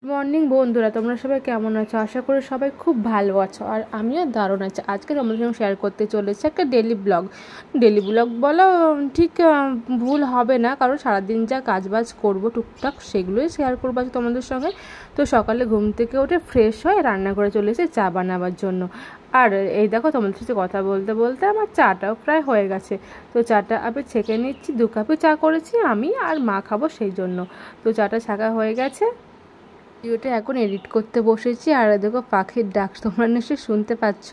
Morning বন্ধুরা, তোমরা সবাই কেমন আছো? আশা করি সবাই খুব ভালো আছো, আর আমিও দারুণ আছি। আজকে তোমাদের সঙ্গে শেয়ার করতে চলেছি একটা ডেলি ব্লগ বলা ঠিক ভুল হবে না, কারণ সারাদিন যা কাজবাজ করব টুকটাক সেগুলোই শেয়ার করবো আজকে তোমাদের সঙ্গে। তো সকালে ঘুম থেকে উঠে ফ্রেশ হয়ে রান্না করে চলে এসে চা বানাবার জন্য। আর এই দেখো, তোমাদের সাথে কথা বলতে বলতে আমার চাটাও প্রায় হয়ে গেছে। তো চাটা আমি ছেঁকে নিচ্ছি, 2 কাপে চা করেছি আমি আর মা খাবো সেই জন্য। তো চাটা ছাঁকা হয়ে গেছে, ভিডিওটা এখন এডিট করতে বসেছি। আর দেখো পাখির ডাক তোমরা নিশ্চয়ই শুনতে পাচ্ছ।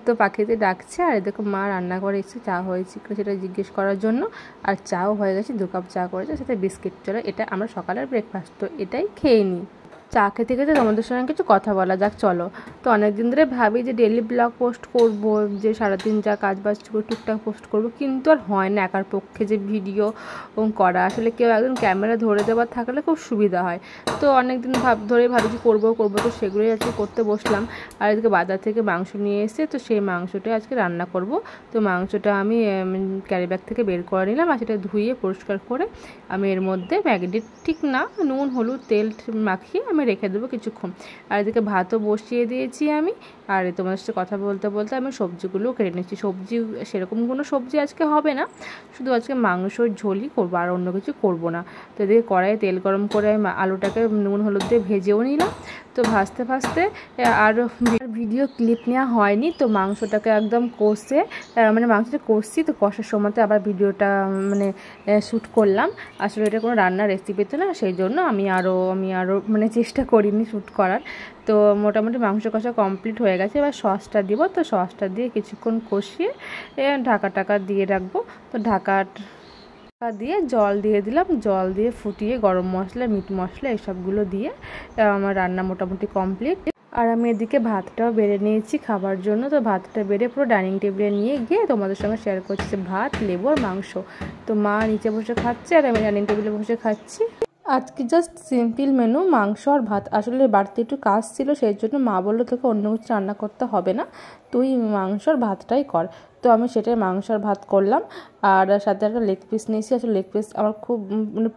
তো পাখিতে ডাকছে। আর দেখো মা রান্না করে এসে চা হয়েছে সেটা জিজ্ঞেস করার জন্য। আর চাও হয়ে গেছে, 2 কাপ চা করেছে, সাথে বিস্কিট। চলো, এটা আমরা সকালের ব্রেকফাস্ট, তো এটাই খেয়ে নিই। চা খেতে খেতে তোমাদের সঙ্গে কিছু কথা বলা যাক, চলো। তো অনেক দিন ধরে ভাবি যে ডেলি ব্লগ পোস্ট করব, যে সারাদিন যা কাজ বাজ টুকটাক পোস্ট করব, কিন্তু আর হয় না একার পক্ষে যে ভিডিও করা। আসলে কেউ একজন ক্যামেরা ধরে দেওয়ার থাকলে খুব সুবিধা হয়। তো অনেক দিন ধরে ভাবি যে করবো, তো সেগুলোই আজকে করতে বসলাম। আর এদিকে বাজার থেকে মাংস নিয়ে এসে, তো সেই মাংসটাই আজকে রান্না করব। তো মাংসটা আমি ক্যারি ব্যাগ থেকে বের করে নিলাম, আর সেটা ধুয়ে পরিষ্কার করে আমি এর মধ্যে ম্যাগনেট ঠিক না, নুন হলুদ তেল মাখিয়ে আমি রেখে দেবো কিছুক্ষণ। আর এদিকে ভাতও বসিয়ে দিয়েছি আমি। আর তোমাদের সাথে কথা বলতে বলতে আমি সবজিগুলোও কেটে নিচ্ছি। সবজি সেরকম কোনো সবজি আজকে হবে না, শুধু আজকে মাংসর ঝোলই করবো, আর অন্য কিছু করব না। তো এদিকে কড়াইয়ে তেল গরম করে আমি আলুটাকে নুন হলুদ দিয়ে ভেজেও নিলাম। তো ভাজতে ভাজতে আর ভিডিও ক্লিপ নেওয়া হয়নি, তো মাংসটাকে একদম কষে মাংসটা কষছি। তো কষার সময়তে আবার ভিডিওটা শ্যুট করলাম। আসলে এটা কোনো রান্নার রেসিপি তো না, সেই জন্য আমি আরও চেষ্টা করিনি শ্যুট করার। তো মোটামুটি মাংস কষা কমপ্লিট হয়ে গেছে। এবার সসটা দিব, তো সসটা দিয়ে কিছুক্ষণ কষিয়ে ঢাকা দিয়ে রাখবো। তো ঢাকা দিয়ে জল দিয়ে দিলাম, জল দিয়ে ফুটিয়ে গরম মশলা মিট মশলা এসবগুলো দিয়ে আমার রান্না মোটামুটি কমপ্লিট। আর আমি এদিকে ভাতটাও বেড়ে নিয়েছি খাবার জন্য। তো ভাতটা বেড়ে পুরো ডাইনিং টেবিলে নিয়ে গিয়ে তোমাদের সঙ্গে শেয়ার করছি ভাত, লেবু আর মাংস। তো মা নিচে বসে খাচ্ছে আর আমি ডাইনিং টেবিলে বসে খাচ্ছি। আজকে জাস্ট সিম্পল মেনু, মাংস আর ভাত। আসলে বাড়িতে একটু কাজ ছিল, সেই জন্য মা বললো তোকে অন্য কিছু রান্না করতে হবে না, তুই মাংস আর ভাতটাই কর। তো আমি সেটাই মাংস আর ভাত করলাম। আর সাথে একটা লেগ পিস নিয়েছি। আসলে লেগ পিস আমার খুব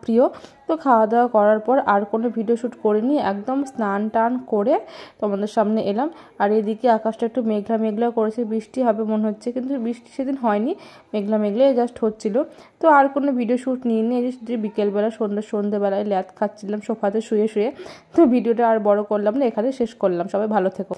প্রিয়। তো খাওয়া দাওয়া করার পর আর কোনো ভিডিও শ্যুট করিনি, একদম স্নান টান করে তোমাদের সামনে এলাম। আর এদিকে আকাশটা একটু মেঘলা করেছে, বৃষ্টি হবে মনে হচ্ছে, কিন্তু বৃষ্টি সেদিন হয়নি, মেঘলা জাস্ট হচ্ছিল। তো আর কোনো ভিডিও শ্যুট নিইনি। এই যে বিকেলবেলা সন্ধ্যেবেলায় ল্যাদ খাচ্ছিলাম সোফাতে শুয়ে। তো ভিডিওটা আর বড় করলাম না, এখানে শেষ করলাম। সবাই ভালো থেকো।